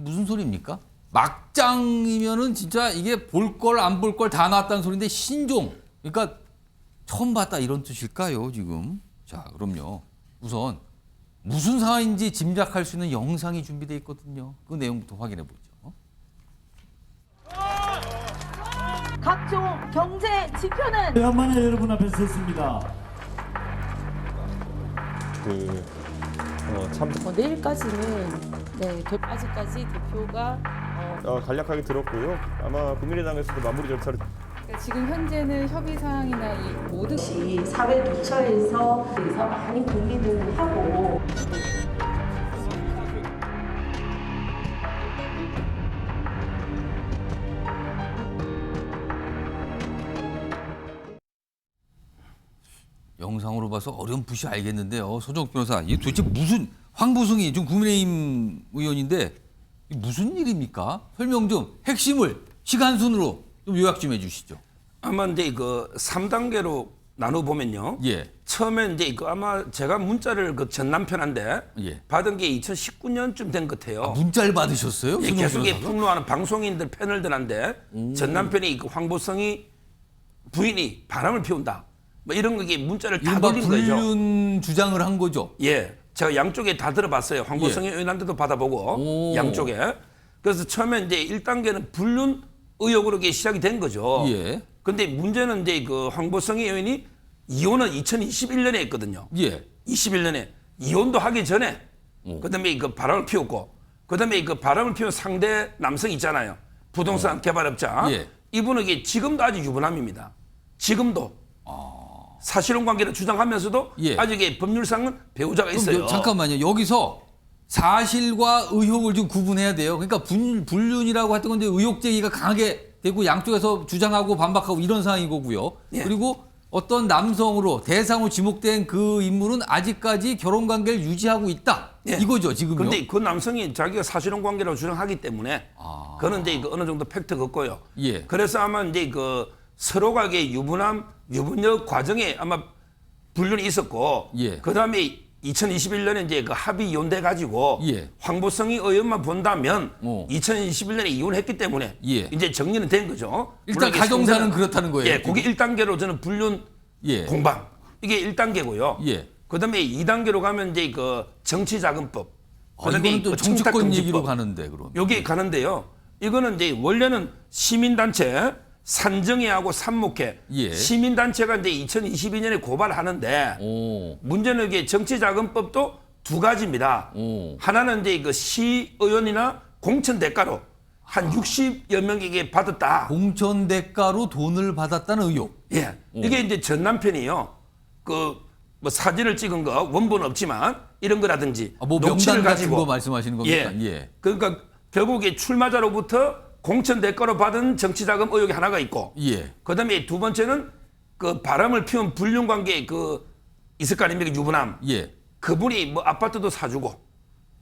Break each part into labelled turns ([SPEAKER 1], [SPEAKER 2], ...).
[SPEAKER 1] 무슨 소리입니까? 막장이면은 진짜 이게 볼 걸 안 볼 걸 다 나왔다는 소리인데 신종. 그러니까 처음 봤다 이런 뜻일까요, 지금? 자, 그럼요. 우선 무슨 상황인지 짐작할 수 있는 영상이 준비되어 있거든요. 그 내용부터 확인해 보죠.
[SPEAKER 2] 각종 경제 지표는
[SPEAKER 3] 오랜만에 여러분 앞에 섰습니다.
[SPEAKER 4] 내일까지는 아직까지 대표가
[SPEAKER 5] 간략하게 들었고요. 아마 국민의당에서도 마무리 절차를
[SPEAKER 4] 지금 현재는 협의 사항이나 이 모든
[SPEAKER 2] 사회 부처에서 많이 고민을 하고
[SPEAKER 1] 영상으로 봐서 어렴풋이 알겠는데요. 소정욱 변호사, 이게 도대체 무슨 황보승이 지금 국민의힘 의원인데 이게 무슨 일입니까? 설명 좀 핵심을 시간 순으로 좀 요약 좀 해주시죠.
[SPEAKER 6] 아마 이제 그 3단계로 나눠 보면요.
[SPEAKER 1] 예.
[SPEAKER 6] 처음에 이제 그 아마 제가 문자를 그 전 남편한테
[SPEAKER 1] 예.
[SPEAKER 6] 받은 게 2019년쯤 된 것 같아요.
[SPEAKER 1] 문자를 받으셨어요?
[SPEAKER 6] 예,
[SPEAKER 1] 손흥민
[SPEAKER 6] 계속
[SPEAKER 1] 변호사가?
[SPEAKER 6] 폭로하는 방송인들 패널들한테 전 남편이 그 황보성이 부인이 바람을 피운다. 뭐 이런 게 문자를 다
[SPEAKER 1] 이른바
[SPEAKER 6] 돌린 거죠.
[SPEAKER 1] 불륜 주장을 한 거죠.
[SPEAKER 6] 예, 제가 양쪽에 다 들어봤어요. 황보성이
[SPEAKER 1] 예.
[SPEAKER 6] 의원한테도 받아보고
[SPEAKER 1] 오.
[SPEAKER 6] 양쪽에. 그래서 처음에 이제 1단계는 불륜 의혹으로 이게 시작이 된 거죠.
[SPEAKER 1] 예.
[SPEAKER 6] 근데 문제는 이제 그 황보성이 의원이 이혼은 2021년에 했거든요.
[SPEAKER 1] 예.
[SPEAKER 6] 21년에 이혼도 하기 전에
[SPEAKER 1] 오.
[SPEAKER 6] 그다음에 그 바람을 피웠고 그다음에 그 바람을 피운 상대 남성 있잖아요. 부동산 개발업자.
[SPEAKER 1] 예.
[SPEAKER 6] 이분은 이게 지금도 아주 유부남입니다. 지금도. 사실혼 관계를 주장하면서도
[SPEAKER 1] 예.
[SPEAKER 6] 아직 이게 법률상은 배우자가
[SPEAKER 1] 그럼
[SPEAKER 6] 있어요.
[SPEAKER 1] 잠깐만요. 여기서 사실과 의혹을 좀 구분해야 돼요. 그러니까 불륜이라고 했던 건데 의혹 제기가 강하게 되고 양쪽에서 주장하고 반박하고 이런 상황인 거고요.
[SPEAKER 6] 예.
[SPEAKER 1] 그리고 어떤 남성으로 대상으로 지목된 그 인물은 아직까지 결혼 관계를 유지하고 있다.
[SPEAKER 6] 예.
[SPEAKER 1] 이거죠, 지금요.
[SPEAKER 6] 그런데 그 남성이 자기가 사실혼 관계라고 주장하기 때문에 그거는 이제 그 어느 정도 팩트가 없고요.
[SPEAKER 1] 예.
[SPEAKER 6] 그래서 아마 이제 그 서로가 이게 유부녀 과정에 아마 불륜이 있었고
[SPEAKER 1] 예.
[SPEAKER 6] 그다음에 2021년에 이제 그 합의 이혼돼 가지고
[SPEAKER 1] 예.
[SPEAKER 6] 황보성이 의원만 본다면
[SPEAKER 1] 어.
[SPEAKER 6] 2021년에 이혼했기 때문에
[SPEAKER 1] 예.
[SPEAKER 6] 이제 정리는 된 거죠.
[SPEAKER 1] 일단
[SPEAKER 6] 물론 이게
[SPEAKER 1] 가정사는
[SPEAKER 6] 성대는-
[SPEAKER 1] 그렇다는 거예요.
[SPEAKER 6] 예, 그게 1단계로 저는 불륜
[SPEAKER 1] 예.
[SPEAKER 6] 공방 이게 1단계고요.
[SPEAKER 1] 예.
[SPEAKER 6] 그다음에 2단계로 가면 이제 그 정치자금법.
[SPEAKER 1] 이거는 또
[SPEAKER 6] 그
[SPEAKER 1] 정치권
[SPEAKER 6] 청탁금지법.
[SPEAKER 1] 얘기로 가는데 그럼.
[SPEAKER 6] 여기 가는데요. 이거는 이제 원래는 시민단체 산정회하고 산목회
[SPEAKER 1] 예.
[SPEAKER 6] 시민단체가 이제 2022년에 고발하는데
[SPEAKER 1] 오.
[SPEAKER 6] 문제는 이게 정치자금법도 두 가지입니다.
[SPEAKER 1] 오.
[SPEAKER 6] 하나는 이제 그 시의원이나 공천 대가로 한 60여 명에게 받았다.
[SPEAKER 1] 공천 대가로 돈을 받았다는 의혹.
[SPEAKER 6] 예. 이게 이제 전 남편이요. 그 뭐 사진을 찍은 거 원본은 없지만 이런 거라든지
[SPEAKER 1] 뭐
[SPEAKER 6] 녹취를
[SPEAKER 1] 명단 같은 거 말씀하시는 겁니까?
[SPEAKER 6] 예.
[SPEAKER 1] 예.
[SPEAKER 6] 그러니까 결국에 출마자로부터 공천 대가로 받은 정치자금 의혹이 하나가 있고
[SPEAKER 1] 예.
[SPEAKER 6] 그다음에 두 번째는 그 바람을 피운 불륜 관계 그 있을 거 아닙니까 유부남.
[SPEAKER 1] 예.
[SPEAKER 6] 그분이 뭐 아파트도 사주고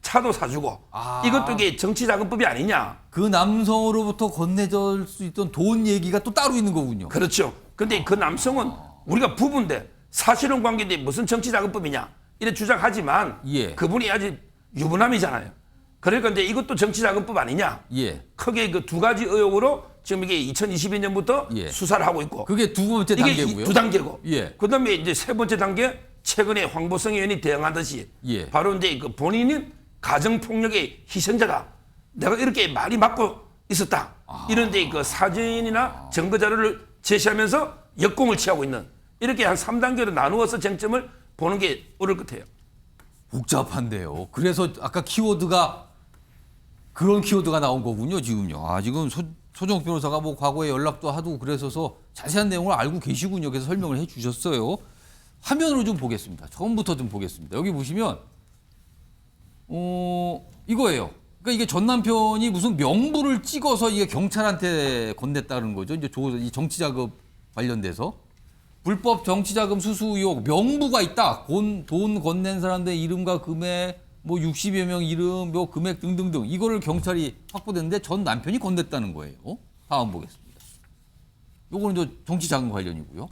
[SPEAKER 6] 차도 사주고 이것도 이게 정치자금법이 아니냐.
[SPEAKER 1] 그 남성으로부터 건네줄 수 있던 돈 얘기가 또 따로 있는 거군요.
[SPEAKER 6] 그렇죠. 근데 그 남성은 우리가 부부인데 사실혼 관계인데 무슨 정치자금법이냐 이래 주장하지만
[SPEAKER 1] 예.
[SPEAKER 6] 그분이 아직 유부남이잖아요. 그러니까 이제 이것도 정치자금법 아니냐.
[SPEAKER 1] 예.
[SPEAKER 6] 크게 그 두 가지 의혹으로 지금 이게 2022년부터
[SPEAKER 1] 예.
[SPEAKER 6] 수사를 하고 있고
[SPEAKER 1] 그게 두 번째
[SPEAKER 6] 이게
[SPEAKER 1] 단계고요.
[SPEAKER 6] 두 단계고
[SPEAKER 1] 예.
[SPEAKER 6] 그다음에 이제 세 번째 단계 최근에 황보성 의원이 대응하듯이
[SPEAKER 1] 예.
[SPEAKER 6] 바로 이제 그 본인은 가정 폭력의 희생자다. 내가 이렇게 많이 맞고 있었다. 이런 이제 그 사진이나 증거 자료를 제시하면서 역공을 취하고 있는 이렇게 한 3단계로 나누어서 쟁점을 보는 게 옳을 것 같아요.
[SPEAKER 1] 복잡한데요. 그래서 아까 키워드가 그런 키워드가 나온 거군요, 지금요. 지금 소정욱 변호사가 뭐 과거에 연락도 하고 그래서서 자세한 내용을 알고 계시군요. 그래서 설명을 해 주셨어요. 화면으로 좀 보겠습니다. 처음부터 좀 보겠습니다. 여기 보시면 이거예요. 그러니까 이게 전 남편이 무슨 명부를 찍어서 이게 경찰한테 건넸다는 거죠. 이제 이 정치자금 관련돼서 불법 정치자금 수수 의혹 명부가 있다. 돈 건넨 사람들의 이름과 금액, 뭐 60여 명 이름, 뭐 금액 등등등 이거를 경찰이 확보됐는데 전 남편이 건넸다는 거예요. 다음 보겠습니다. 요거는 저 정치자금 관련이고요.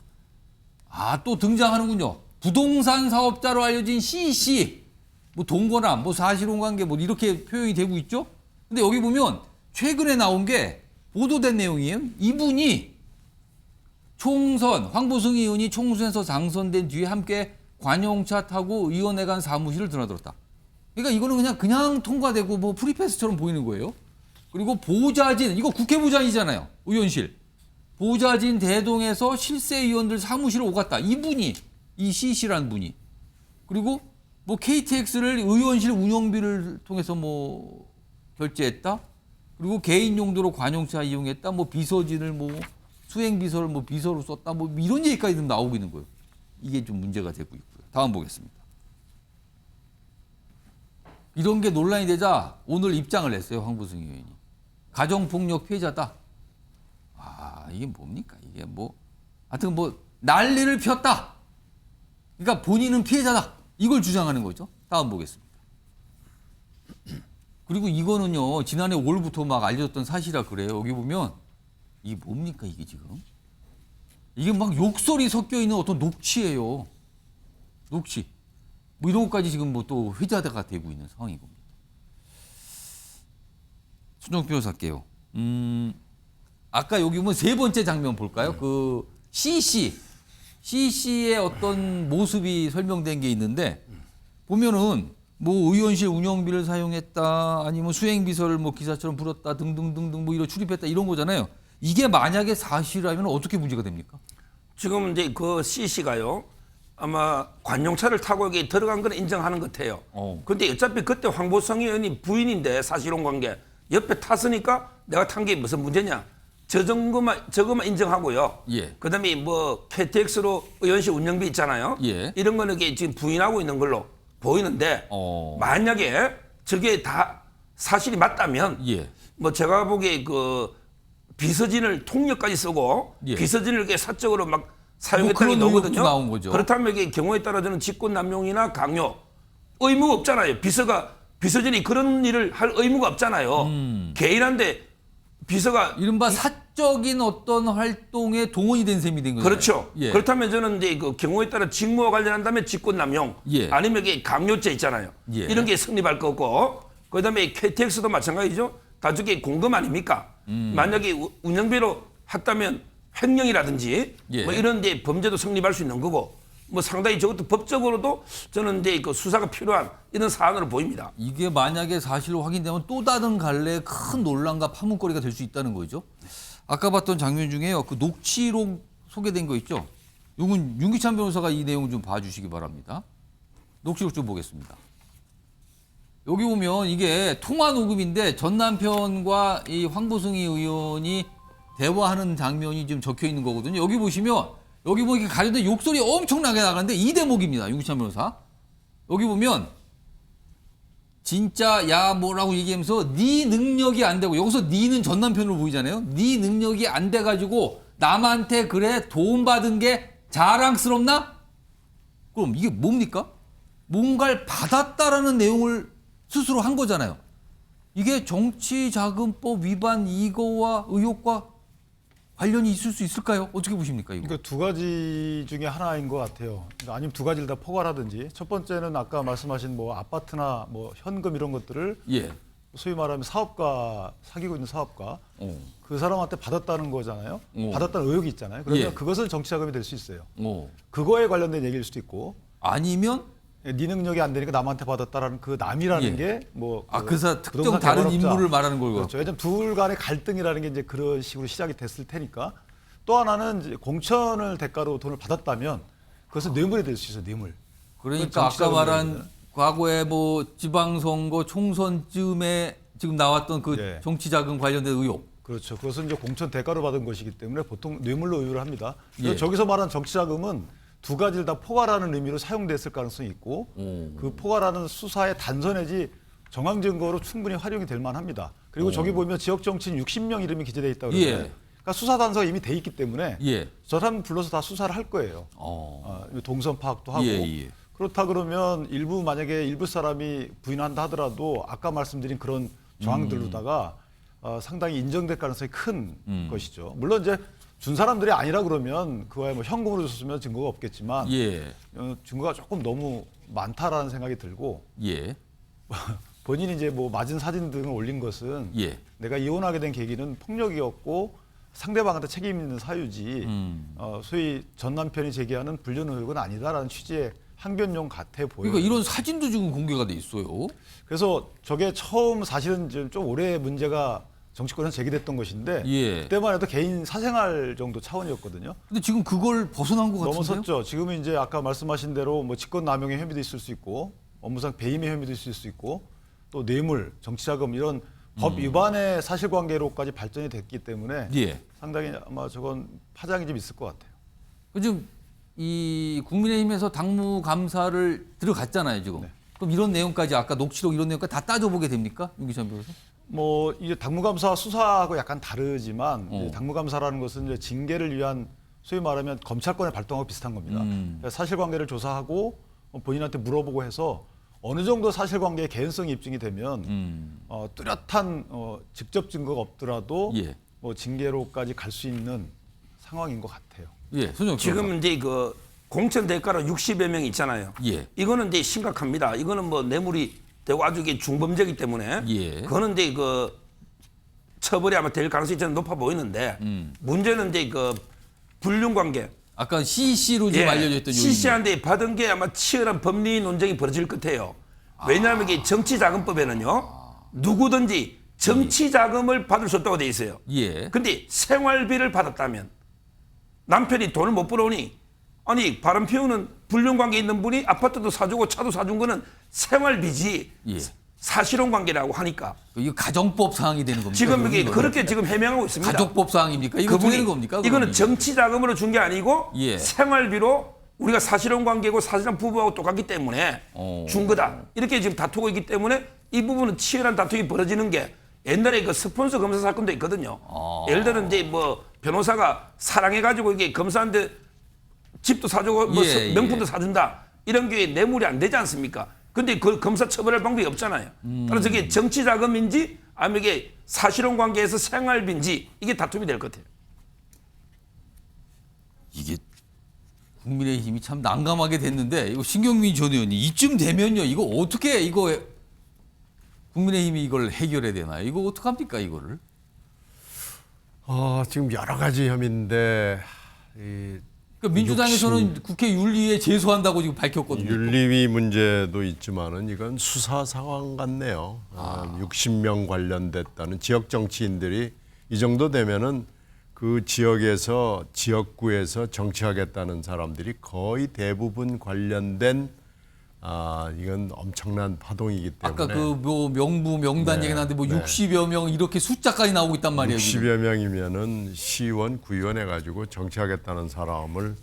[SPEAKER 1] 또 등장하는군요. 부동산 사업자로 알려진 CC, 뭐 동거남, 뭐 사실혼 관계 뭐 이렇게 표현이 되고 있죠. 근데 여기 보면 최근에 나온 게 보도된 내용이에요. 이분이 총선, 황보승 의원이 총선에서 당선된 뒤에 함께 관용차 타고 의원회관 사무실을 드나들었다. 그러니까 이거는 그냥 통과되고 뭐 프리패스처럼 보이는 거예요. 그리고 보좌진, 이거 국회 보좌진이잖아요. 의원실. 보좌진 대동에서 실세 의원들 사무실을 오갔다. 이분이, 이 CC라는 분이. 그리고 뭐 KTX를 의원실 운영비를 통해서 뭐 결제했다. 그리고 개인 용도로 관용차 이용했다. 뭐 비서진을 뭐 수행 비서를 뭐 비서로 썼다. 뭐 이런 얘기까지 좀 나오고 있는 거예요. 이게 좀 문제가 되고 있고요. 다음 보겠습니다. 이런 게 논란이 되자 오늘 입장을 냈어요. 황보승 의원이. 가정폭력 피해자다. 아, 이게 뭡니까? 이게 뭐 하여튼 뭐 난리를 폈다. 그러니까 본인은 피해자다. 이걸 주장하는 거죠. 다음 보겠습니다. 그리고 이거는요. 지난해 5월부터 막 알려졌던 사실이라 그래요. 여기 보면 이게 뭡니까? 이게 지금. 이게 막 욕설이 섞여 있는 어떤 녹취예요. 녹취. 뭐 이런 것까지 지금 뭐 또 회자가 되고 있는 상황인 겁니다. 손정 변호사 할게요. 아까 여기 보면 세 번째 장면 볼까요? 그 CC의 어떤 모습이 설명된 게 있는데 보면은 뭐 의원실 운영비를 사용했다 아니면 수행비서를 뭐 기사처럼 불었다 등등등등 뭐 이런 출입했다 이런 거잖아요. 이게 만약에 사실이라면 어떻게 문제가 됩니까?
[SPEAKER 6] 지금 이제 그 CC가요. 아마 관용차를 타고 여기 들어간 건 인정하는 것 같아요. 근데 어차피 그때 황보성 의원이 부인인데 사실혼 관계 옆에 탔으니까 내가 탄 게 무슨 문제냐. 저거만 인정하고요.
[SPEAKER 1] 예.
[SPEAKER 6] 그다음에 뭐 KTX로 의원실 운영비 있잖아요.
[SPEAKER 1] 예.
[SPEAKER 6] 이런 거는 이게 지금 부인하고 있는 걸로 보이는데 만약에 저게 다 사실이 맞다면
[SPEAKER 1] 예.
[SPEAKER 6] 뭐 제가 보기에 그 비서진을 통역까지 쓰고
[SPEAKER 1] 예.
[SPEAKER 6] 비서진을 이렇게 사적으로 막 사용했다는 게
[SPEAKER 1] 그런 의혹도
[SPEAKER 6] 나오거든요.
[SPEAKER 1] 나온 거죠.
[SPEAKER 6] 그렇다면 이게 경우에 따라서는 직권남용이나 강요 의무가 없잖아요. 비서진이 그런 일을 할 의무가 없잖아요. 개인한테 비서가
[SPEAKER 1] 이른바 사적인 어떤 활동에 동원이 된 셈이 된 거죠.
[SPEAKER 6] 그렇죠.
[SPEAKER 1] 예.
[SPEAKER 6] 그렇다면 저는 이제 그 경우에 따라 직무와 관련한다면 직권남용
[SPEAKER 1] 예.
[SPEAKER 6] 아니면 이게 강요죄 있잖아요.
[SPEAKER 1] 예.
[SPEAKER 6] 이런 게 성립할 거고 그다음에 KTX도 마찬가지죠. 다 저게 공금 아닙니까? 만약에 운영비로 했다면 횡령이라든지
[SPEAKER 1] 예.
[SPEAKER 6] 뭐 이런 데 범죄도 성립할 수 있는 거고 뭐 상당히 저것도 법적으로도 저는 이제 그 수사가 필요한 이런 사안으로 보입니다.
[SPEAKER 1] 이게 만약에 사실로 확인되면 또 다른 갈래의 큰 논란과 파문거리가 될 수 있다는 거죠. 아까 봤던 장면 중에요. 그 녹취록 소개된 거 있죠. 이건 윤기찬 변호사가 이 내용 좀 봐주시기 바랍니다. 녹취록 좀 보겠습니다. 여기 보면 이게 통화 녹음인데 전 남편과 이 황보승 의원이 대화하는 장면이 지금 적혀 있는 거거든요. 여기 보시면 여기 보면 가려된 욕설이 엄청나게 나가는데 이 대목입니다. 윤기찬 변호사. 여기 보면 진짜 야 뭐라고 얘기하면서 네 능력이 안 되고 여기서 네는 전 남편으로 보이잖아요. 네 능력이 안 돼 가지고 남한테 그래 도움받은 게 자랑스럽나? 그럼 이게 뭡니까? 뭔가를 받았다라는 내용을 스스로 한 거잖아요. 이게 정치자금법 위반 이거와 의혹과 관련이 있을 수 있을까요? 어떻게 보십니까? 이거?
[SPEAKER 7] 그러니까 두 가지 중에 하나인 것 같아요. 그러니까 아니면 두 가지를 다 포괄하든지. 첫 번째는 아까 말씀하신 뭐 아파트나 뭐 현금 이런 것들을
[SPEAKER 1] 예.
[SPEAKER 7] 소위 말하면 사업가 사귀고 있는 사업가 그 사람한테 받았다는 거잖아요. 받았다는 의혹이 있잖아요. 그러면
[SPEAKER 1] 예.
[SPEAKER 7] 그것은 정치자금이 될 수 있어요.
[SPEAKER 1] 오.
[SPEAKER 7] 그거에 관련된 얘기일 수도 있고.
[SPEAKER 1] 아니면
[SPEAKER 7] 네 능력이 안 되니까 남한테 받았다는 그 남이라는
[SPEAKER 1] 예.
[SPEAKER 7] 게 뭐
[SPEAKER 1] 특정 다른 인물을 말하는 걸로.
[SPEAKER 7] 그렇죠. 왜냐하면 둘 간의 갈등이라는 게 이제 그런 식으로 시작이 됐을 테니까. 또 하나는 이제 공천을 대가로 돈을 받았다면 그것은 뇌물이 될 수 있어요. 뇌물.
[SPEAKER 1] 그러니까 아까 말한 과거에 뭐 지방선거 총선쯤에 지금 나왔던 그
[SPEAKER 7] 예.
[SPEAKER 1] 정치자금 관련된 의혹.
[SPEAKER 7] 그렇죠. 그것은 이제 공천 대가로 받은 것이기 때문에 보통 뇌물로 의유를 합니다. 그래서
[SPEAKER 1] 예.
[SPEAKER 7] 저기서 말한 정치자금은 두 가지를 다 포괄하는 의미로 사용됐을 가능성이 있고 그 포괄하는 수사의 단서내지 정황 증거로 충분히 활용이 될 만합니다. 그리고 저기 보면 지역 정치인 60명 이름이 기재돼 있다고 그러죠.
[SPEAKER 1] 예.
[SPEAKER 7] 그러니까 수사 단서가 이미 돼 있기 때문에
[SPEAKER 1] 예.
[SPEAKER 7] 저 사람 불러서 다 수사를 할 거예요. 동선 파악도 하고.
[SPEAKER 1] 예.
[SPEAKER 7] 그렇다 그러면 만약에 일부 사람이 부인한다 하더라도 아까 말씀드린 그런 정황들로다가 상당히 인정될 가능성이 큰 것이죠. 물론 이제 준 사람들이 아니라 그러면 그거에 뭐 현금으로 줬으면 증거가 없겠지만
[SPEAKER 1] 예.
[SPEAKER 7] 증거가 조금 너무 많다라는 생각이 들고
[SPEAKER 1] 예.
[SPEAKER 7] 본인이 이제 뭐 맞은 사진 등을 올린 것은
[SPEAKER 1] 예.
[SPEAKER 7] 내가 이혼하게 된 계기는 폭력이었고 상대방한테 책임 있는 사유지 소위 전 남편이 제기하는 불륜 의혹은 아니다라는 취지의 항변용 같아 보여요.
[SPEAKER 1] 그러니까 이런 사진도 지금 공개가 돼 있어요.
[SPEAKER 7] 그래서 저게 처음 사실은 좀 오래 문제가 정치권에서 제기됐던 것인데
[SPEAKER 1] 예.
[SPEAKER 7] 그때만 해도 개인 사생활 정도 차원이었거든요.
[SPEAKER 1] 근데 지금 그걸 벗어난 것 같은데요?
[SPEAKER 7] 넘어섰죠. 지금은 이제 아까 말씀하신 대로 뭐 직권남용의 혐의도 있을 수 있고 업무상 배임의 혐의도 있을 수 있고 또 뇌물, 정치자금 이런 법 위반의 사실관계로까지 발전이 됐기 때문에
[SPEAKER 1] 예.
[SPEAKER 7] 상당히 아마 저건 파장이 좀 있을 것 같아요.
[SPEAKER 1] 지금 이 국민의힘에서 당무감사를 들어갔잖아요, 지금.
[SPEAKER 7] 네.
[SPEAKER 1] 그럼 이런 내용까지 아까 녹취록 이런 내용까지 다 따져보게 됩니까? 윤기찬 변호사?
[SPEAKER 7] 뭐 이제 당무감사 수사하고 약간 다르지만
[SPEAKER 1] 어.
[SPEAKER 7] 이제 당무감사라는 것은 이제 징계를 위한 소위 말하면 검찰권의 발동하고 비슷한 겁니다. 그러니까 사실관계를 조사하고 본인한테 물어보고 해서 어느 정도 사실관계의 개연성이 입증이 되면 뚜렷한 직접 증거가 없더라도
[SPEAKER 1] 예.
[SPEAKER 7] 뭐 징계로까지 갈 수 있는 상황인 것 같아요.
[SPEAKER 1] 예, 손정
[SPEAKER 6] 지금 이제 그 공천 대가로 60여 명 있잖아요.
[SPEAKER 1] 예.
[SPEAKER 6] 이거는 이제 심각합니다. 이거는 뭐 뇌물이 되고 아주 이게 중범죄이기 때문에
[SPEAKER 1] 예.
[SPEAKER 6] 그거는 이제 그 처벌이 아마 될 가능성이 저는 높아 보이는데 문제는 이제 그 불륜 관계.
[SPEAKER 1] 아까 CC로 지금 알려져 있던 요인.
[SPEAKER 6] CC한테 받은 게 아마 치열한 법리 논쟁이 벌어질 것 같아요. 왜냐하면 이게 정치자금법에는요 누구든지 정치자금을 받을 수 없다고 돼 있어요.
[SPEAKER 1] 예.
[SPEAKER 6] 근데 생활비를 받았다면 남편이 돈을 못 벌어오니 아니 바람 피우는 불륜 관계에 있는 분이 아파트도 사주고 차도 사준 거는 생활비지
[SPEAKER 1] 예.
[SPEAKER 6] 사실혼 관계라고 하니까
[SPEAKER 1] 이거 가정법 사항이 되는 겁니까?
[SPEAKER 6] 지금 이게
[SPEAKER 1] 이거는?
[SPEAKER 6] 그렇게 지금 해명하고 있습니다.
[SPEAKER 1] 가족법 사항입니까? 이거 되는 겁니까?
[SPEAKER 6] 이거는
[SPEAKER 1] 그러면?
[SPEAKER 6] 정치자금으로 준 게 아니고
[SPEAKER 1] 예.
[SPEAKER 6] 생활비로 우리가 사실혼 관계고 사실혼 부부하고 똑같기 때문에 준 거다. 이렇게 지금 다투고 있기 때문에 이 부분은 치열한 다툼이 벌어지는 게 옛날에 그 스폰서 검사 사건도 있거든요. 예를 들어 이제 뭐 변호사가 사랑해가지고 이게 검사한테 집도 사주고 뭐
[SPEAKER 1] 예,
[SPEAKER 6] 명품도
[SPEAKER 1] 예.
[SPEAKER 6] 사준다. 이런 게 뇌물이 안 되지 않습니까? 근데 그 검사 처벌할 방법이 없잖아요. 따라서 이게 정치자금인지 아니면 이게 사실혼 관계에서 생활비인지 이게 다툼이 될 것 같아요.
[SPEAKER 1] 이게 국민의힘이 참 난감하게 됐는데 이거 신경민 전 의원이 이쯤 되면요 이거 어떻게 이거 국민의힘이 이걸 해결해야 되나요? 이거 어떡합니까 이거를?
[SPEAKER 8] 지금 여러 가지 혐의인데 이
[SPEAKER 1] 그러니까 민주당에서는 국회 윤리위에 제소한다고 지금 밝혔거든요.
[SPEAKER 8] 윤리위 문제도 있지만은 이건 수사 상황 같네요. 60명 관련됐다는 지역 정치인들이 이 정도 되면은 그 지역에서 지역구에서 정치하겠다는 사람들이 거의 대부분 관련된 이건 엄청난 파동이기 때문에
[SPEAKER 1] 아까 그 뭐 명부 명단
[SPEAKER 8] 네,
[SPEAKER 1] 얘기 나는데 뭐
[SPEAKER 8] 네.
[SPEAKER 1] 60여 명 이렇게 숫자까지 나오고 있단 말이에요. 지금.
[SPEAKER 8] 60여 명이면은 시의원, 구의원 해가지고 정치하겠다는 사람을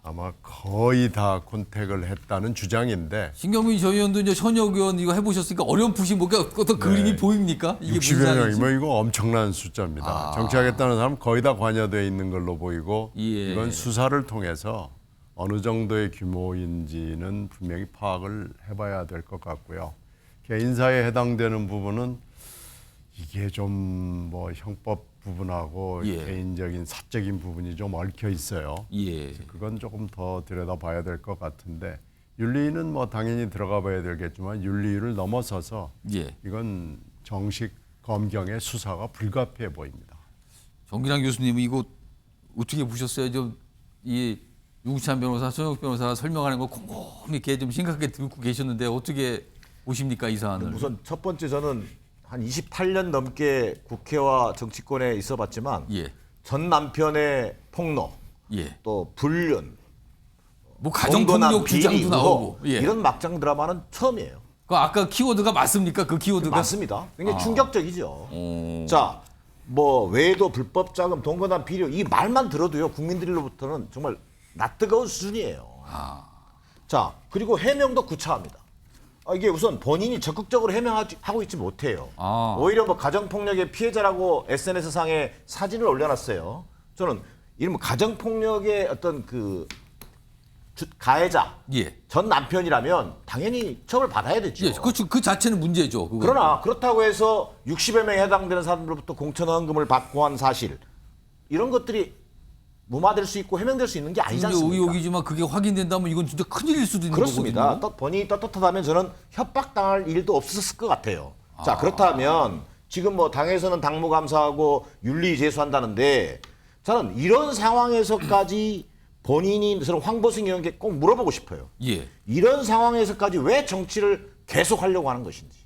[SPEAKER 8] 아마 거의 다 컨택을 했다는 주장인데
[SPEAKER 1] 신경민 전 의원도 이제 현역 의원 이거 해보셨으니까 어렴풋이 뭔가 어떤 그림이 보입니까? 이게 무슨
[SPEAKER 8] 60여
[SPEAKER 1] 상황인지?
[SPEAKER 8] 명이면 이거 엄청난 숫자입니다. 정치하겠다는 사람 거의 다 관여되어 있는 걸로 보이고
[SPEAKER 1] 예.
[SPEAKER 8] 이건 수사를 통해서 어느 정도의 규모인지는 분명히 파악을 해봐야 될 것 같고요. 개인사에 해당되는 부분은 이게 좀 뭐 형법 부분하고
[SPEAKER 1] 예.
[SPEAKER 8] 개인적인 사적인 부분이 좀 얽혀 있어요.
[SPEAKER 1] 예.
[SPEAKER 8] 그건 조금 더 들여다봐야 될 것 같은데 윤리는 뭐 당연히 들어가봐야 되겠지만 윤리를 넘어서서
[SPEAKER 1] 예.
[SPEAKER 8] 이건 정식 검경의 수사가 불가피해 보입니다.
[SPEAKER 1] 정기랑 교수님은 이거 어떻게 보셨어요? 좀이 윤기찬 변호사, 손혁 변호사가 설명하는 거 곰곰이 이렇게 좀 심각하게 듣고 계셨는데 어떻게 보십니까 이 사안을?
[SPEAKER 9] 우선 첫 번째 저는 한 28년 넘게 국회와 정치권에 있어봤지만
[SPEAKER 1] 예,
[SPEAKER 9] 전 남편의 폭로,
[SPEAKER 1] 예.
[SPEAKER 9] 또 불륜,
[SPEAKER 1] 뭐 가정폭력 주장도
[SPEAKER 9] 비리,
[SPEAKER 1] 나오고. 예.
[SPEAKER 9] 이런 막장 드라마는 처음이에요.
[SPEAKER 1] 그 아까 키워드가 맞습니까? 그 키워드가?
[SPEAKER 9] 맞습니다. 굉장히 충격적이죠. 자, 뭐 외에도 불법 자금, 동거남 비리 이 말만 들어도요 국민들로부터는 정말 낯뜨거운 수준이에요. 자, 그리고 해명도 구차합니다. 이게 우선 본인이 적극적으로 해명하고 있지 못해요. 오히려 뭐 가정폭력의 피해자라고 SNS상에 사진을 올려놨어요. 저는 이런 가정폭력의 어떤 그 가해자,
[SPEAKER 1] 예.
[SPEAKER 9] 전 남편이라면 당연히 처벌 받아야 되죠.
[SPEAKER 1] 예, 그 자체는 문제죠. 그거.
[SPEAKER 9] 그러나 그렇다고 해서 60여 명에 해당되는 사람들로부터 공천원금을 받고 한 사실 이런 것들이 무마될 수 있고 해명될 수 있는 게 아니지
[SPEAKER 1] 이제
[SPEAKER 9] 않습니까?
[SPEAKER 1] 의혹이지만 그게 확인된다면 이건 진짜 큰일일 수도 있는
[SPEAKER 9] 그렇습니다.
[SPEAKER 1] 거거든요.
[SPEAKER 9] 또 본인이 떳떳하다면 저는 협박당할 일도 없었을 것 같아요. 자, 그렇다면 지금 뭐 당에서는 당무 감사하고 윤리 제소한다는데 저는 이런 상황에서까지 본인이 저는 황보승 의원께 꼭 물어보고 싶어요.
[SPEAKER 1] 예.
[SPEAKER 9] 이런 상황에서까지 왜 정치를 계속하려고 하는 것인지.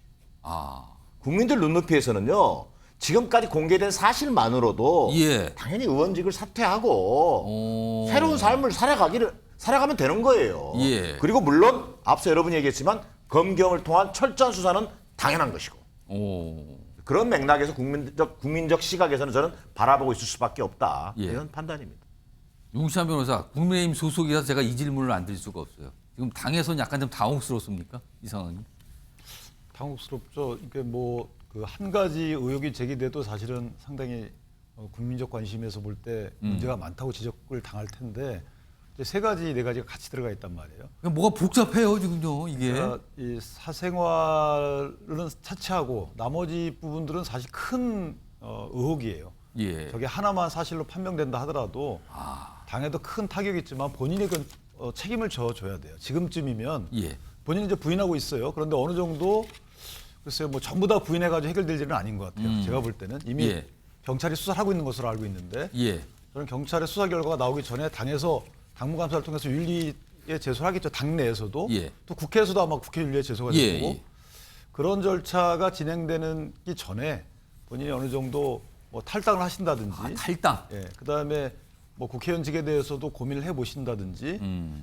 [SPEAKER 1] 아.
[SPEAKER 9] 국민들 눈높이에서는요. 지금까지 공개된 사실만으로도
[SPEAKER 1] 예.
[SPEAKER 9] 당연히 의원직을 사퇴하고 새로운 삶을 살아가면 되는 거예요.
[SPEAKER 1] 예.
[SPEAKER 9] 그리고 물론 앞서 여러분이 얘기했지만 검경을 통한 철저한 수사는 당연한 것이고
[SPEAKER 1] 오.
[SPEAKER 9] 그런 맥락에서 국민적 시각에서는 저는 바라보고 있을 수밖에 없다.
[SPEAKER 1] 예.
[SPEAKER 9] 이런 판단입니다.
[SPEAKER 1] 윤시환 변호사, 국민의힘 소속이라서 제가 이 질문을 안 드릴 수가 없어요. 지금 당에서는 약간 좀 당혹스럽습니까? 이 상황이?
[SPEAKER 7] 당혹스럽죠. 이게 뭐 그 한 가지 의혹이 제기돼도 사실은 상당히 국민적 관심에서 볼 때 문제가 많다고 지적을 당할 텐데 이제 세 가지 네 가지가 같이 들어가 있단 말이에요.
[SPEAKER 1] 뭐가 복잡해요 지금요 이게.
[SPEAKER 7] 그러니까 이 사생활은 차치하고 나머지 부분들은 사실 큰 의혹이에요.
[SPEAKER 1] 예.
[SPEAKER 7] 저게 하나만 사실로 판명된다 하더라도 당에도 큰 타격이 있지만 본인이 그 책임을 져줘야 돼요. 지금쯤이면
[SPEAKER 1] 예.
[SPEAKER 7] 본인이 이제 부인하고 있어요. 그런데 어느 정도 글쎄요, 뭐 전부 다 부인해가지고 해결될 일은 아닌 것 같아요. 제가 볼 때는 이미
[SPEAKER 1] 예.
[SPEAKER 7] 경찰이 수사를 하고 있는 것으로 알고 있는데
[SPEAKER 1] 예.
[SPEAKER 7] 저는 경찰의 수사 결과가 나오기 전에 당에서 당무감사를 통해서 윤리에 제소를 하겠죠. 당내에서도
[SPEAKER 1] 예.
[SPEAKER 7] 또 국회에서도 아마 국회 윤리에 제소가
[SPEAKER 1] 예,
[SPEAKER 7] 되고
[SPEAKER 1] 예.
[SPEAKER 7] 그런 절차가 진행되기 전에 본인이 어느 정도 뭐 탈당을 하신다든지
[SPEAKER 1] 탈당.
[SPEAKER 7] 예, 그다음에 뭐 국회의원직에 대해서도 고민을 해보신다든지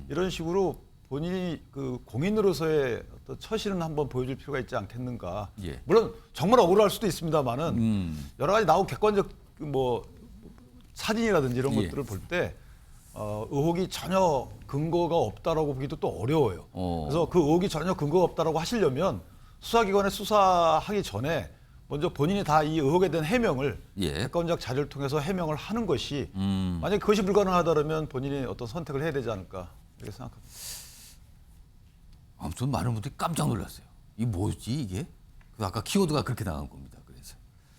[SPEAKER 7] 이런 식으로 본인이 그 공인으로서의 어떤 처신은 한번 보여줄 필요가 있지 않겠는가.
[SPEAKER 1] 예.
[SPEAKER 7] 물론 정말 억울할 수도 있습니다만은 여러 가지 나온 객관적 뭐 사진이라든지 이런
[SPEAKER 1] 예.
[SPEAKER 7] 것들을 볼 때 의혹이 전혀 근거가 없다라고 보기도 또 어려워요. 그래서 그 의혹이 전혀 근거가 없다라고 하시려면 수사기관에 수사하기 전에 먼저 본인이 다 이 의혹에 대한 해명을
[SPEAKER 1] 예.
[SPEAKER 7] 객관적 자료를 통해서 해명을 하는 것이 만약 그것이 불가능하다면 본인이 어떤 선택을 해야 되지 않을까 이렇게 생각합니다.
[SPEAKER 1] 아무튼 많은 분들이 깜짝 놀랐어요. 이게 뭐지 이게? 아까 키워드가 그렇게 나간 겁니다. 그래서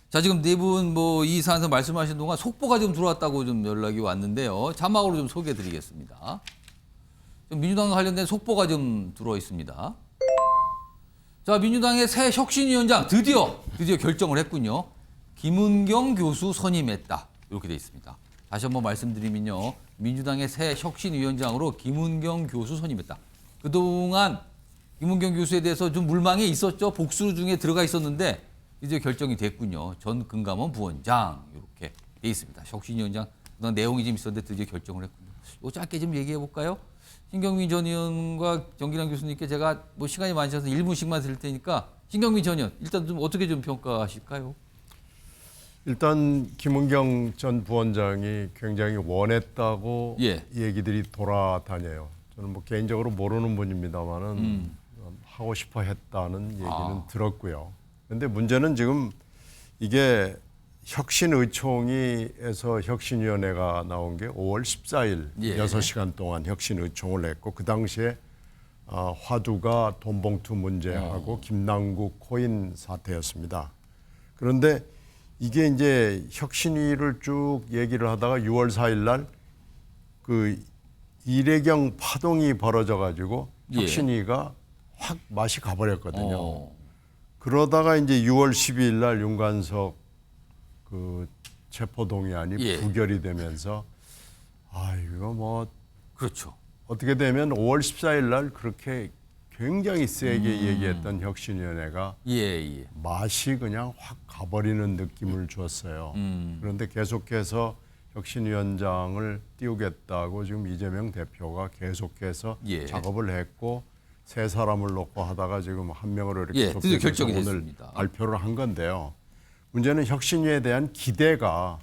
[SPEAKER 1] 자 지금 네 분 뭐 이 사안에서 말씀하신 동안 속보가 좀 들어왔다고 좀 연락이 왔는데요. 자막으로 좀 소개해드리겠습니다. 좀 민주당 관련된 속보가 좀 들어와 있습니다. 자 민주당의 새 혁신위원장 드디어 결정을 했군요. 김은경 교수 선임했다 이렇게 돼 있습니다. 다시 한번 말씀드리면요. 민주당의 새 혁신위원장으로 김은경 교수 선임했다. 그동안 김은경 교수에 대해서 좀 물망이 있었죠. 복수 중에 들어가 있었는데 이제 결정이 됐군요. 전 금감원 부원장 이렇게 돼 있습니다. 혁신위원장 그동안 내용이 좀 있었는데 드디어 결정을 했군요. 이거 짧게 좀 얘기해 볼까요? 신경민 전 의원과 정기랑 교수님께 제가 뭐 시간이 많으셔서 1분씩만 드릴 테니까 신경민 전 의원 일단 좀 어떻게 좀 평가하실까요?
[SPEAKER 8] 일단 김은경 전 부원장이 굉장히 원했다고
[SPEAKER 1] 예.
[SPEAKER 8] 얘기들이 돌아다녀요. 저는 뭐 개인적으로 모르는 분입니다만은 하고 싶어 했다는 얘기는 들었고요. 그런데 문제는 지금 이게 혁신의총위에서 혁신위원회가 나온 게 5월 14일
[SPEAKER 1] 예.
[SPEAKER 8] 6시간 동안 혁신의총을 했고 그 당시에 화두가 돈봉투 문제하고 김남국 코인 사태였습니다. 그런데 이게 이제 혁신위를 쭉 얘기를 하다가 6월 4일 날 그 이례경 파동이 벌어져 가지고
[SPEAKER 1] 예.
[SPEAKER 8] 혁신위가 확 맛이 가버렸거든요. 그러다가 이제 6월 12일 날 윤관석 그 체포동의안이
[SPEAKER 1] 예.
[SPEAKER 8] 부결이 되면서 이거 뭐
[SPEAKER 1] 그렇죠.
[SPEAKER 8] 어떻게 되면 5월 14일 날 그렇게 굉장히 세게 얘기했던 혁신위원회가
[SPEAKER 1] 예.
[SPEAKER 8] 맛이 그냥 확 가버리는 느낌을 줬어요. 그런데 계속해서 혁신위원장을 띄우겠다고 지금 이재명 대표가 계속해서
[SPEAKER 1] 예.
[SPEAKER 8] 작업을 했고 세 사람을 놓고 하다가 지금 한 명으로 이렇게
[SPEAKER 1] 예, 드디어 결정이
[SPEAKER 8] 오늘
[SPEAKER 1] 됐습니다.
[SPEAKER 8] 발표를 한 건데요. 문제는 혁신위에 대한 기대가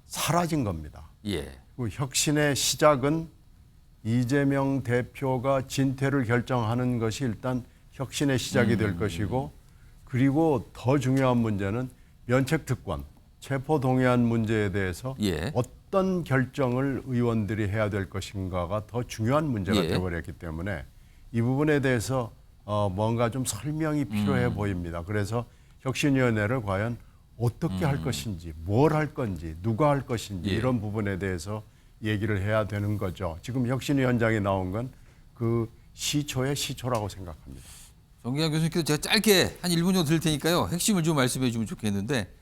[SPEAKER 8] 사라진 겁니다.
[SPEAKER 1] 예.
[SPEAKER 8] 그 혁신의 시작은 이재명 대표가 진퇴를 결정하는 것이 일단 혁신의 시작이 될 것이고 그리고 더 중요한 문제는 면책특권, 체포동의안 문제에 대해서
[SPEAKER 1] 예.
[SPEAKER 8] 어떤 결정을 의원들이 해야 될 것인가가 더 중요한 문제가
[SPEAKER 1] 예.
[SPEAKER 8] 되어버렸기 때문에 이 부분에 대해서 뭔가 좀 설명이 필요해 보입니다. 그래서 혁신위원회를 과연 어떻게 할 것인지, 뭘 할 건지, 누가 할 것인지
[SPEAKER 1] 예.
[SPEAKER 8] 이런 부분에 대해서 얘기를 해야 되는 거죠. 지금 혁신위원장이 나온 건 그 시초의 시초라고 생각합니다.
[SPEAKER 1] 정기환 교수님께서 제가 짧게 한 1분 정도 드릴 테니까요. 핵심을 좀 말씀해 주면 좋겠는데,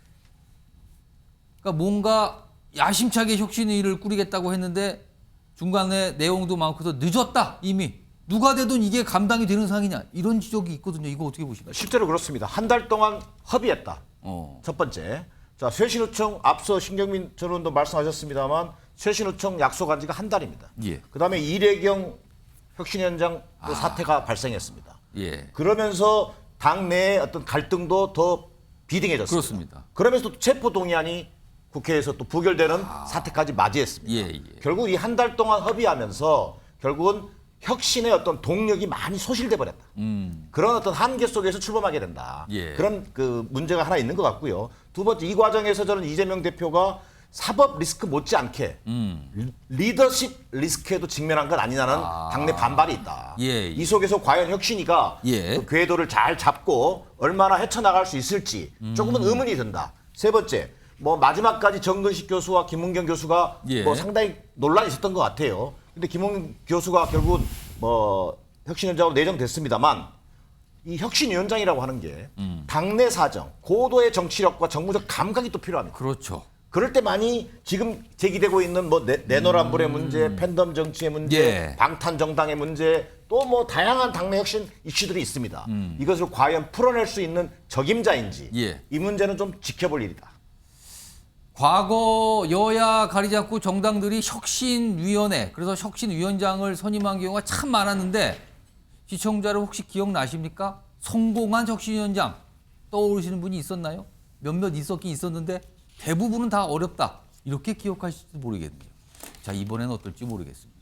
[SPEAKER 1] 그러니까 뭔가 야심차게 혁신위를 꾸리겠다고 했는데 중간에 내용도 많고서 늦었다 이미. 누가 되든 이게 감당이 되는 상황이냐 이런 지적이 있거든요. 이거 어떻게 보십니까?
[SPEAKER 9] 실제로 그렇습니다. 한 달 동안 협의했다. 첫 번째. 자, 쇄신후청 앞서 신경민 전 의원도 말씀하셨습니다만 쇄신후청 약속한 지가 한 달입니다.
[SPEAKER 1] 예.
[SPEAKER 9] 그다음에 이래경 혁신위원장 또 사태가 발생했습니다.
[SPEAKER 1] 예.
[SPEAKER 9] 그러면서 당내의 어떤 갈등도 더 비등해졌습니다.
[SPEAKER 1] 그렇습니다.
[SPEAKER 9] 그러면서 또 체포동의안이 국회에서 또 부결되는 사태까지 맞이했습니다.
[SPEAKER 1] 예, 예.
[SPEAKER 9] 결국 이 한 달 동안 협의하면서 결국은 혁신의 어떤 동력이 많이 소실돼 버렸다. 그런 어떤 한계 속에서 출범하게 된다.
[SPEAKER 1] 예.
[SPEAKER 9] 그런 그 문제가 하나 있는 것 같고요. 두 번째, 이 과정에서 저는 이재명 대표가 사법 리스크 못지않게 리더십 리스크에도 직면한 건 아니냐는 당내 반발이 있다.
[SPEAKER 1] 예, 예.
[SPEAKER 9] 이 속에서 과연 혁신이가
[SPEAKER 1] 예.
[SPEAKER 9] 그 궤도를 잘 잡고 얼마나 헤쳐나갈 수 있을지 조금은 의문이 든다. 세 번째, 뭐 마지막까지 정근식 교수와 김은경 교수가
[SPEAKER 1] 예.
[SPEAKER 9] 뭐 상당히 논란이 있었던 것 같아요. 근데 김은경 교수가 결국은 뭐 혁신위원장으로 내정됐습니다만 이 혁신위원장이라고 하는 게 당내 사정, 고도의 정치력과 정무적 감각이 또 필요합니다.
[SPEAKER 1] 그렇죠.
[SPEAKER 9] 그럴 때 많이 지금 제기되고 있는 뭐 내노란불의 문제, 팬덤 정치의 문제,
[SPEAKER 1] 예.
[SPEAKER 9] 방탄 정당의 문제, 또 뭐 다양한 당내 혁신 이슈들이 있습니다. 이것을 과연 풀어낼 수 있는 적임자인지
[SPEAKER 1] 예.
[SPEAKER 9] 이 문제는 좀 지켜볼 일이다.
[SPEAKER 1] 과거 여야 가리지 않고 정당들이 혁신위원회, 그래서 혁신위원장을 선임한 경우가 참 많았는데 시청자를 혹시 기억나십니까? 성공한 혁신위원장 떠오르시는 분이 있었나요? 몇몇 있었긴 있었는데 대부분은 다 어렵다. 이렇게 기억하실지 모르겠네요. 자, 이번에는 어떨지 모르겠습니다.